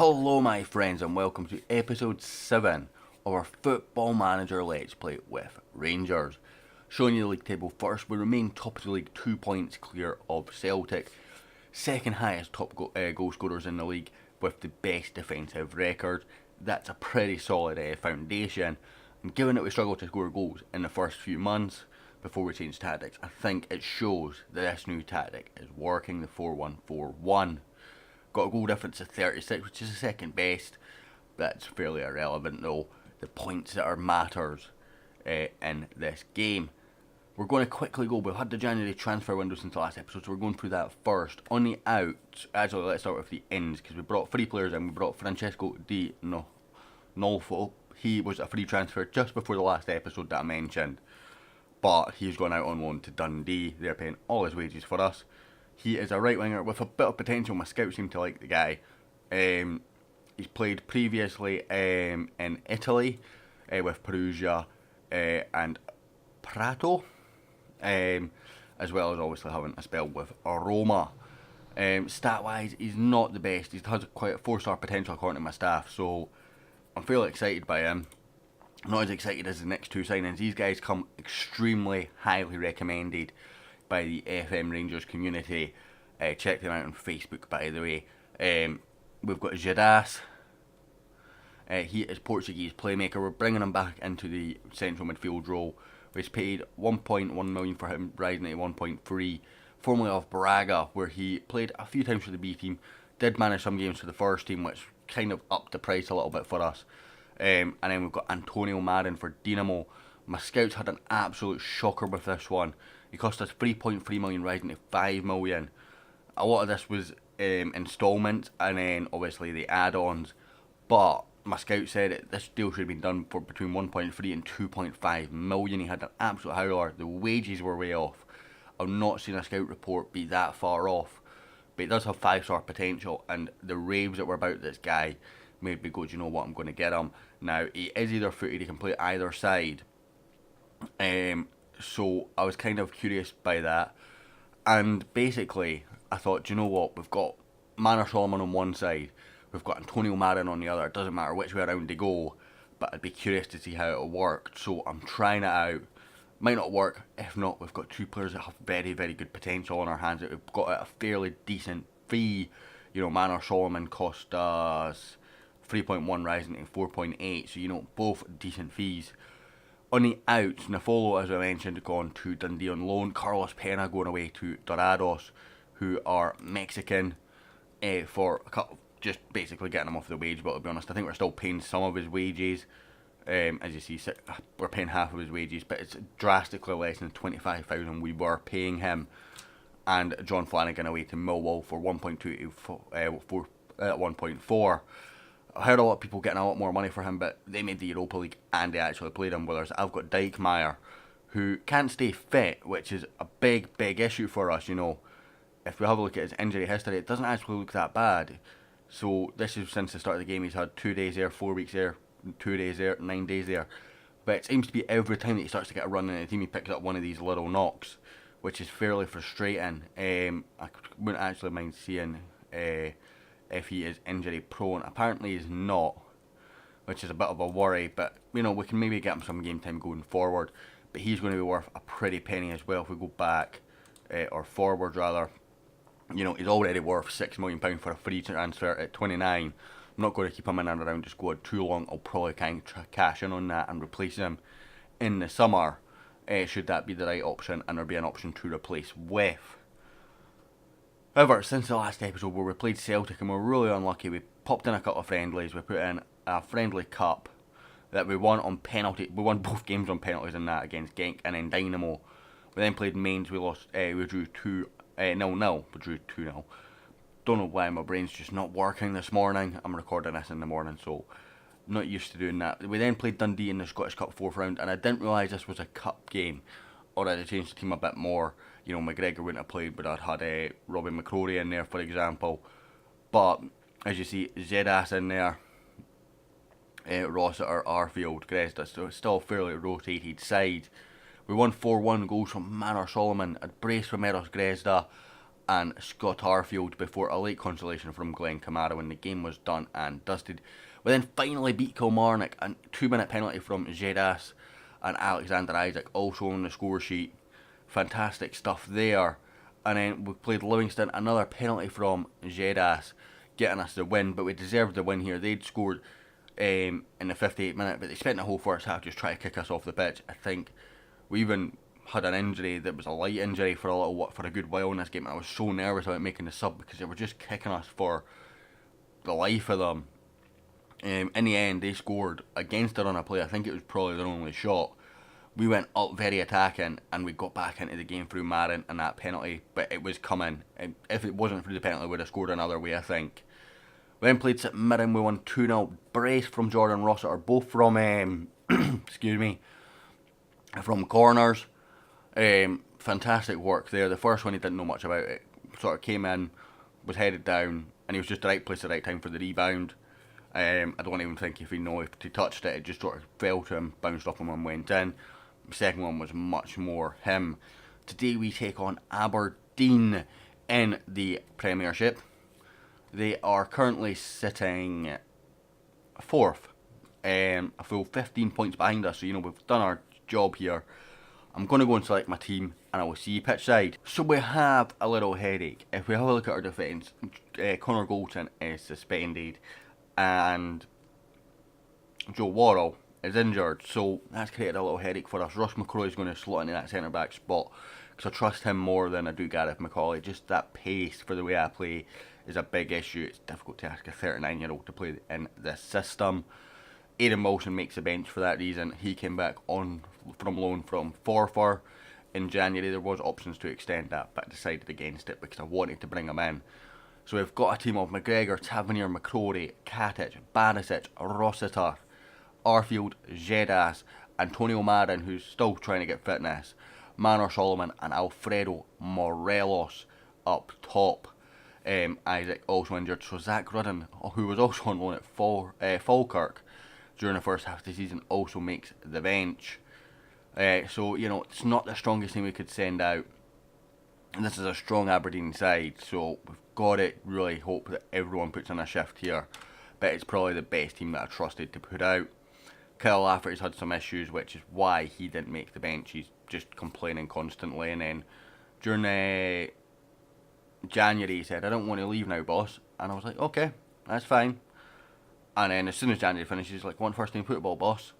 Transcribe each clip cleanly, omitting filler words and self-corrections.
Hello my friends and welcome to episode 7 of our Football Manager Let's Play with Rangers. Showing you the league table first, we remain top of the league, 2 points clear of Celtic. Second highest top goal scorers in the league with the best defensive record. That's a pretty solid foundation. And given that we struggled to score goals in the first few months before we changed tactics, I think it shows that this new tactic is working, the 4-1-4-1. Got a goal difference of 36, which is the second best. That's fairly irrelevant though. The points that are matters in this game. We're going to quickly go. We've had the January transfer window since the last episode, so we're going through that first. On the out, actually let's start with the ins, because we brought 3 players in. We brought Francesco Di Nolfo. He was a free transfer just before the last episode that I mentioned, but he's gone out on loan to Dundee. They're paying all his wages for us. He is a right winger with a bit of potential. My scouts seem to like the guy. He's played previously in Italy with Perugia and Prato, as well as obviously having a spell with Roma. Stat wise, he's not the best. He has quite a 4-star potential according to my staff, so I'm fairly excited by him. Not as excited as the next 2 signings. These guys come extremely highly recommended by the FM Rangers community. Check them out on Facebook, by the way. We've got Jadas. He is Portuguese playmaker. We're bringing him back into the central midfield role. We've paid 1.1 million for him, rising to 1.3. Formerly of Braga, where he played a few times for the B team. Did manage some games for the first team, which kind of upped the price a little bit for us. And then we've got Antonio Marin for Dinamo. My scouts had an absolute shocker with this one. He cost us 3.3 million, rising to 5 million. A lot of this was instalments and then obviously the add-ons. But my scout said this deal should have been done for between 1.3 and 2.5 million. He had an absolute howler. The wages were way off. I've not seen a scout report be that far off. But he does have 5-star potential, and the raves that were about this guy made me go, do you know what, I'm going to get him. Now, he is either footed, he can play either side. So I was kind of curious by that, and basically I thought, do you know what, we've got Manor Solomon on one side, we've got Antonio Marin on the other. It doesn't matter which way around they go, but I'd be curious to see how it worked, so I'm trying it out. Might not work. If not, we've got 2 players that have very, very good potential on our hands that we've got at a fairly decent fee. You know, Manor Solomon cost us 3.1, rising to 4.8, so you know, both decent fees. On the outs, Nafolo, as I mentioned, gone to Dundee on loan. Carlos Pena going away to Dorados, who are Mexican, for a couple, just basically getting him off the wage. But to be honest, I think we're still paying some of his wages. As you see, we're paying half of his wages, but it's drastically less than 25,000 we were paying him. And John Flanagan away to Millwall for 1.2 to 1.4. I heard a lot of people getting a lot more money for him, but they made the Europa League and they actually played him. Whereas I've got Dijkmeyer, who can't stay fit, which is a big issue for us. You know, if we have a look at his injury history, it doesn't actually look that bad. So this is since the start of the game. He's had 2 days there, 4 weeks there, 2 days there, 9 days there. But it seems to be every time that he starts to get a run in the team, he picks up one of these little knocks, which is fairly frustrating. I wouldn't actually mind seeing if he is injury prone. Apparently he's not, which is a bit of a worry, but you know, we can maybe get him some game time going forward. But he's going to be worth a pretty penny as well if we go back, or forward rather. You know, he's already worth £6 million for a free transfer at 29. I'm not going to keep him in and around the squad too long. I'll probably kind of cash in on that and replace him in the summer, should that be the right option and there be an option to replace with. However, since the last episode where we played Celtic and we were really unlucky, we popped in a couple of friendlies. We put in a friendly cup that we won on penalty. We won both games on penalties in that against Genk and then Dynamo. We then played Mainz. We lost. We drew 2-0. We drew 2-0. Don't know why my brain's just not working this morning. I'm recording this in the morning, so I'm not used to doing that. We then played Dundee in the Scottish Cup 4th round, and I didn't realise this was a cup game, or I'd have changed the team a bit more. You know, McGregor wouldn't have played, but I'd had Robbie McCrory in there, for example. But, as you see, Zedas in there, Rossiter, Arfield, Gresta, so it's still a fairly rotated side. We won 4-1, goals from Manor Solomon, a brace from Eros Gresta, and Scott Arfield before a late consolation from Glenn Kamara when the game was done and dusted. We then finally beat Kilmarnock, a 2-minute penalty from Jedas and Alexander Isaac also on the score sheet. Fantastic stuff there. And then we played Livingston, another penalty from Jedas, getting us the win, but we deserved the win here. They'd scored in the 58th minute, but they spent the whole first half just trying to kick us off the pitch. I think we even had an injury that was a light injury for a good while in this game. I was so nervous about making the sub because they were just kicking us for the life of them. In the end, they scored against a run of play. I think it was probably their only shot. We went up very attacking and we got back into the game through Marin and that penalty, but it was coming. If it wasn't through the penalty, we would have scored another way, I think. We then played St Mirren, we won 2-0. Brace from Jordan Rossiter, both from, excuse me, from corners. Fantastic work there. The first one, he didn't know much about it. Sort of came in, was headed down, and he was just the right place at the right time for the rebound. I don't even think if he touched it, it just sort of fell to him, bounced off him and went in. The second one was much more him. Today we take on Aberdeen in the Premiership. They are currently sitting 4th, a full 15 points behind us, so we've done our job here. I'm going to go and select my team and I will see you pitch side. So we have a little headache. If we have a look at our defence, Connor Goldson is suspended and Joe Worrell is injured, so that's created a little headache for us. Ross McCrory is going to slot into that centre back spot because I trust him more than I do Gareth McCauley. Just that pace for the way I play is a big issue. It's difficult to ask a 39-year-old to play in this system. Aidan Wilson makes the bench for that reason. He came back on from loan from Forfar in January. There was options to extend that, but I decided against it because I wanted to bring him in. So we've got a team of McGregor, Tavernier, McCrory, Katic, Barisic, Rossiter, Arfield, Jedas, Antonio Marin, who's still trying to get fitness, Manor Solomon and Alfredo Morelos up top. Isaac also injured, so Zach Rudden, who was also on loan at Falkirk during the first half of the season, also makes the bench. So, it's not the strongest team we could send out. And this is a strong Aberdeen side, so we've got to really hope that everyone puts in a shift here. But it's probably the best team that I trusted to put out. Kyle Lafferty's had some issues, which is why he didn't make the bench. He's just complaining constantly. And then during January, he said, "I don't want to leave now, boss." And I was like, okay, that's fine. And then as soon as January finishes, he's like, "Want first team football, boss?"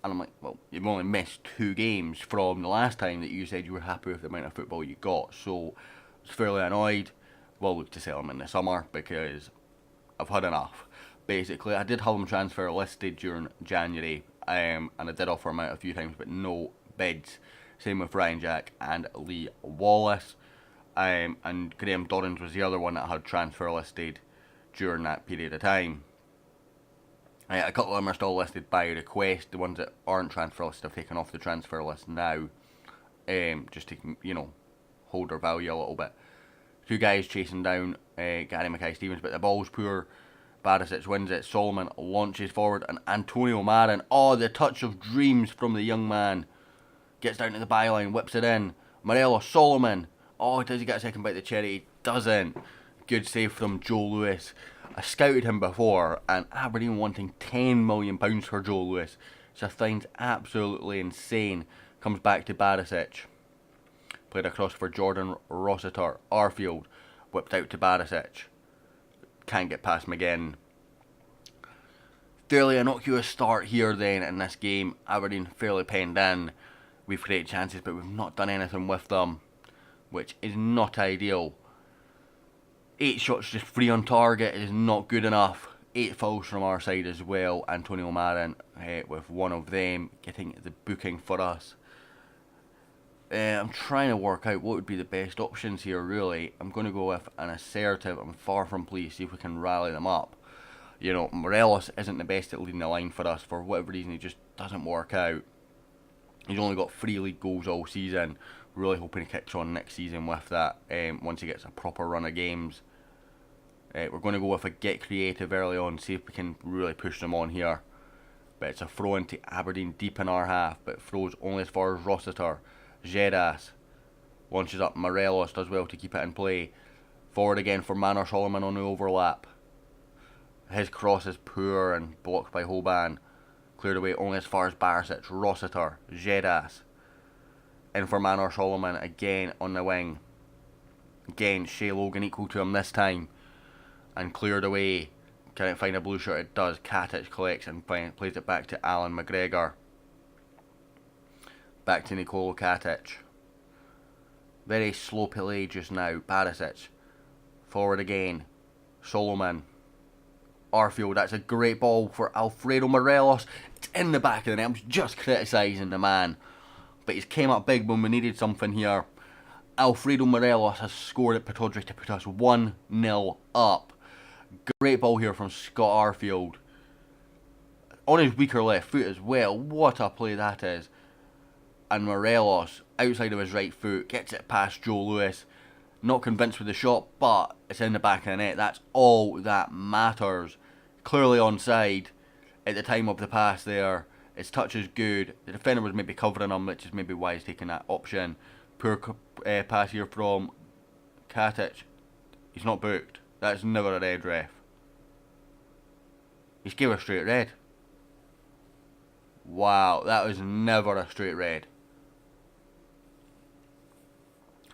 And I'm like, well, you've only missed 2 games from the last time that you said you were happy with the amount of football you got. So I was fairly annoyed. We'll look to sell him in the summer because I've had enough. Basically, I did have him transfer listed during January, and I did offer him out a few times, but no bids. Same with Ryan Jack and Lee Wallace. And Graham Dorrans was the other one that had transfer listed during that period of time. A couple of them are still listed by request. The ones that aren't transfer listed have taken off the transfer list now, just to hold their value a little bit. 2 guys chasing down Gary Mackay-Stevens, but the ball's poor. Barisic wins it. Solomon launches forward, and Antonio Marin, the touch of dreams from the young man, gets down to the byline, whips it in. Morelos, Solomon. Does he get a second bite of the cherry? He doesn't. Good save from Joe Lewis. I scouted him before, and Aberdeen wanting £10 million for Joe Lewis. So I find absolutely insane. Comes back to Barisic. Played across for Jordan Rossiter. Arfield whipped out to Barisic. Can't get past McGinn. Fairly innocuous start here then in this game. Aberdeen fairly penned in. We've created chances, but we've not done anything with them, which is not ideal. 8 shots just 3 on target is not good enough. 8 fouls from our side as well. Antonio Marin with one of them getting the booking for us. I'm trying to work out what would be the best options here, really. I'm going to go with an assertive. I'm far from pleased, see if we can rally them up. Morelos isn't the best at leading the line for us. For whatever reason, he just doesn't work out. He's only got 3 league goals all season. Really hoping he kicks on next season with that once he gets a proper run of games. We're going to go with a get creative early on, see if we can really push them on here. But it's a throw into Aberdeen deep in our half, but throws only as far as Rossiter. Jedas Launches up, Morelos does well to keep it in play. Forward again for Manor Solomon on the overlap. His cross is poor and blocked by Hoban. Cleared away only as far as Barisic. Rossiter, Jedas. In for Manor Solomon again on the wing. Again, Shea Logan equal to him this time. And cleared away. Can it find a blue shirt? It does. Katic collects and plays it back to Alan McGregor. Back to Nicolo Katic. Very slow play just now. Barisic. Forward again. Solomon. Arfield. That's a great ball for Alfredo Morelos. It's in the back of the net. I'm just criticising the man. But he's came up big when we needed something here. Alfredo Morelos has scored at Pittodrie to put us 1-0 up. Great ball here from Scott Arfield. On his weaker left foot as well. What a play that is. And Morelos, outside of his right foot, gets it past Joe Lewis. Not convinced with the shot, but it's in the back of the net. That's all that matters. Clearly onside at the time of the pass there. His touch is good. The defender was maybe covering him, which is maybe why he's taking that option. Poor pass here from Katic. He's not booked. That's never a red, ref. He's gave a straight red. Wow, that was never a straight red.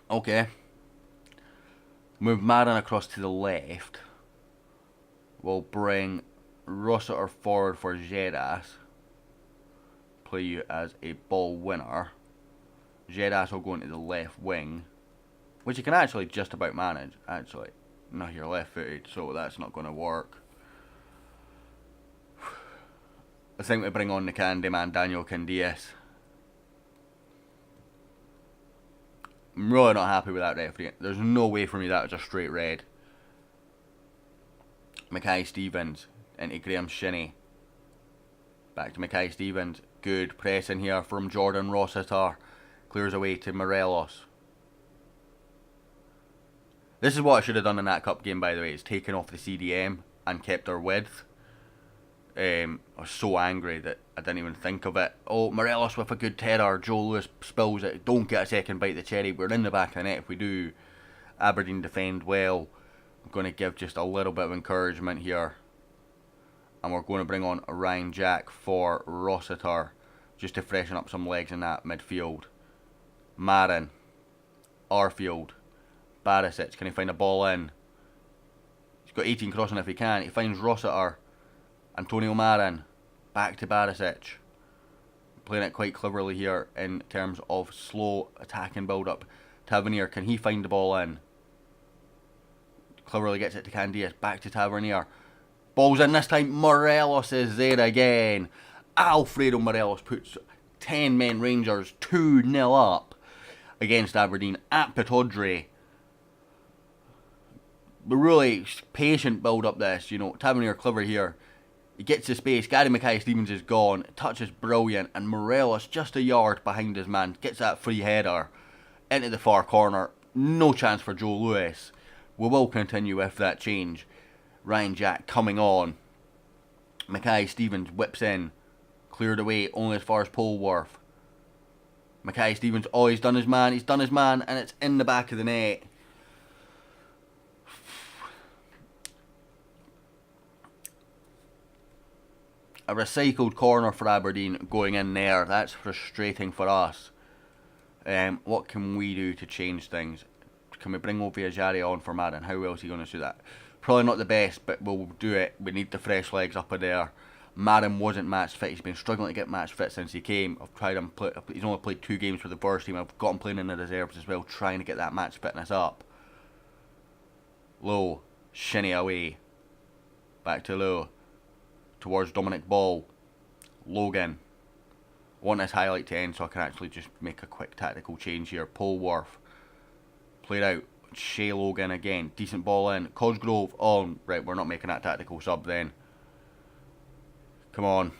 Okay. Move Marin across to the left. We'll bring Rossiter forward for Jedas. Play you as a ball winner. Jedas will go into the left wing, which you can actually just about manage. Actually, no, you're left footed, so that's not going to work. I think we bring on the Candyman, Daniel Candias. I'm really not happy with that referee. There's no way for me that was a straight red. Mackay Stevens into Graham Shinney. Back to Mackay Stevens. Good pressing here from Jordan Rossiter. Clears away to Morelos. This is what I should have done in that cup game, by the way. Is taken off the CDM and kept our width. I was so angry that I didn't even think of it. Oh, Morelos with a good terror. Joe Lewis spills it. Don't get a second bite of the cherry. We're in the back of the net if we do. Aberdeen defend well. I'm going to give just a little bit of encouragement here. And we're going to bring on Ryan Jack for Rossiter. Just to freshen up some legs in that midfield. Marin. Arfield. Barisic. Can he find a ball in? He's got 18 crossing if he can. He finds Rossiter. Antonio Marin, back to Barisic. Playing it quite cleverly here in terms of slow attack and build up. Tavernier, can he find the ball in? Cleverly gets it to Candias, back to Tavernier. Ball's in this time, Morelos is there again. Alfredo Morelos puts 10 men Rangers 2-0 up against Aberdeen at Pittodrie. But really patient build up this, you know. Tavernier clever here. He gets the space. Gary Mackay-Stevens is gone. Touch is brilliant. And Morelos just a yard behind his man. Gets that free header into the far corner. No chance for Joe Lewis. We will continue with that change. Ryan Jack coming on. Mackay-Stevens whips in. Cleared away only as far as Polworth. Mackay-Stevens, oh, he's done his man. He's done his man. And it's in the back of the net. A recycled corner for Aberdeen going in there. That's frustrating for us. What can we do to change things? Can we bring Oviajari on for Marin? How else is he going to do that? Probably not the best, but we'll do it. We need the fresh legs up in there. Marin wasn't match fit. He's been struggling to get match fit since he came. I've tried him. He's only played 2 games for the first team. I've got him playing in the reserves as well, trying to get that match fitness up. Low. Shinny away. Back to Low. Towards Dominic Ball. Logan. I want this highlight to end so I can actually just make a quick tactical change here. Polworth. Played out. Shea Logan again. Decent ball in. Cosgrove on. Right, we're not making that tactical sub then. Come on.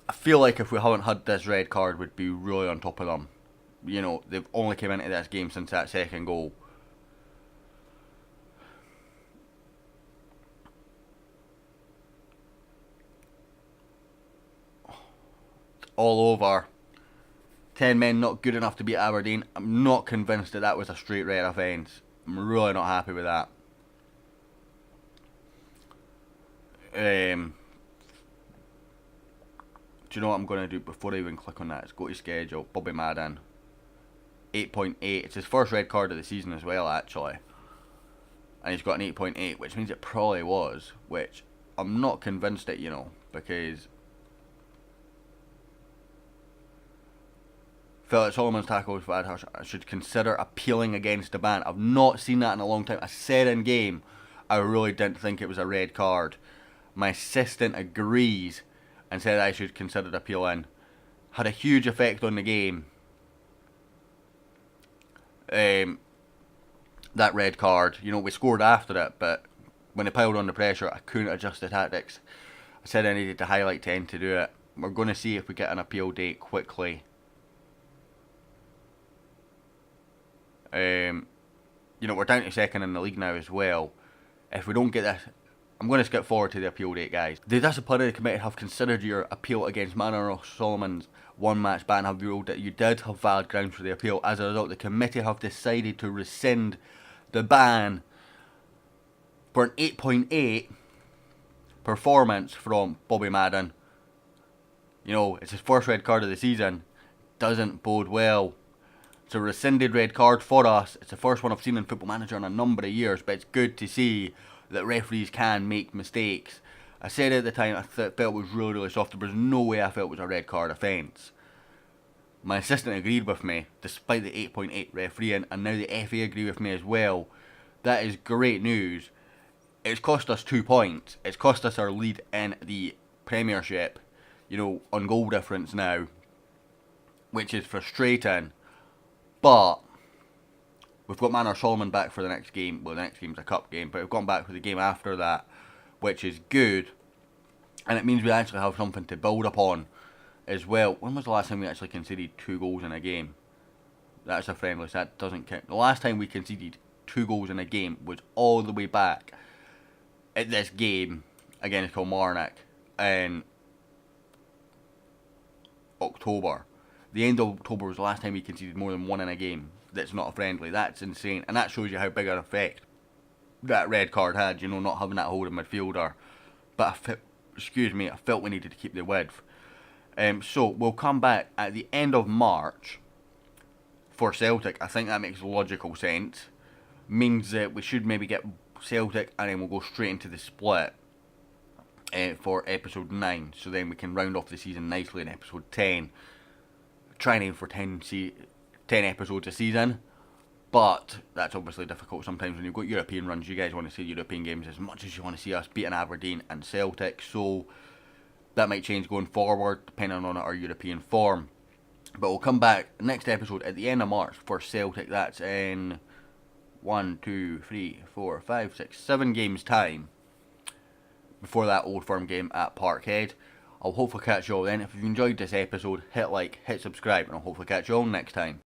I feel like if we haven't had this red card, we'd be really on top of them. You know, they've only came into this game since that second goal. All over. 10 men not good enough to beat Aberdeen. I'm not convinced that that was a straight red offence. I'm really not happy with that. Do you know what I'm going to do before I even click on that? Is go to schedule. Bobby Madden. 8.8. It's his first red card of the season as well, actually. And he's got an 8.8, which means it probably was. Which I'm not convinced it, because felt that Solomon's tackle was bad. I should consider appealing against the ban. I've not seen that in a long time. I said in game, I really didn't think it was a red card. My assistant agrees and said I should consider appealing. Had a huge effect on the game. That red card, we scored after it, but when it piled on the pressure, I couldn't adjust the tactics. I said I needed to highlight 10 to do it. We're going to see if we get an appeal date quickly. We're down to second in the league now as well. If we don't get this, I'm going to skip forward to the appeal date, guys. The disciplinary committee have considered your appeal against Manor Solomon's one-match ban, have ruled that you did have valid grounds for the appeal. As a result, the committee have decided to rescind the ban for an 8.8 performance from Bobby Madden. It's his first red card of the season. Doesn't bode well. It's a rescinded red card for us. It's the first one I've seen in Football Manager in a number of years, but it's good to see that referees can make mistakes. I said at the time I felt it was really, really soft. There was no way I felt it was a red card offence. My assistant agreed with me, despite the 8.8 refereeing, and now the FA agree with me as well. That is great news. It's cost us 2 points. It's cost us our lead in the Premiership, on goal difference now, which is frustrating. But we've got Manor Solomon back for the next game. Well, the next game's a cup game, but we've gone back for the game after that, which is good. And it means we actually have something to build upon as well. When was the last time we actually conceded 2 goals in a game? That's a friendly, so that doesn't count. The last time we conceded 2 goals in a game was all the way back at this game against Kilmarnock in October. The end of October was the last time we conceded more than 1 in a game. That's not a friendly. That's insane, and that shows you how big an effect that red card had. Not having that holding midfielder. But I felt we needed to keep the width. So we'll come back at the end of March for Celtic. I think that makes logical sense. Means that we should maybe get Celtic, and then we'll go straight into the split for episode 9. So then we can round off the season nicely in episode 10. Try and aim for 10 episodes a season, but that's obviously difficult sometimes when you've got European runs. You guys want to see European games as much as you want to see us beating Aberdeen and Celtic, so that might change going forward depending on our European form. But we'll come back next episode at the end of March for Celtic. That's in 1, 2, 3, 4, 5, 6, 7 games time before that Old Firm game at Parkhead. I'll hopefully catch you all then. If you've enjoyed this episode, hit like, hit subscribe, and I'll hopefully catch you all next time.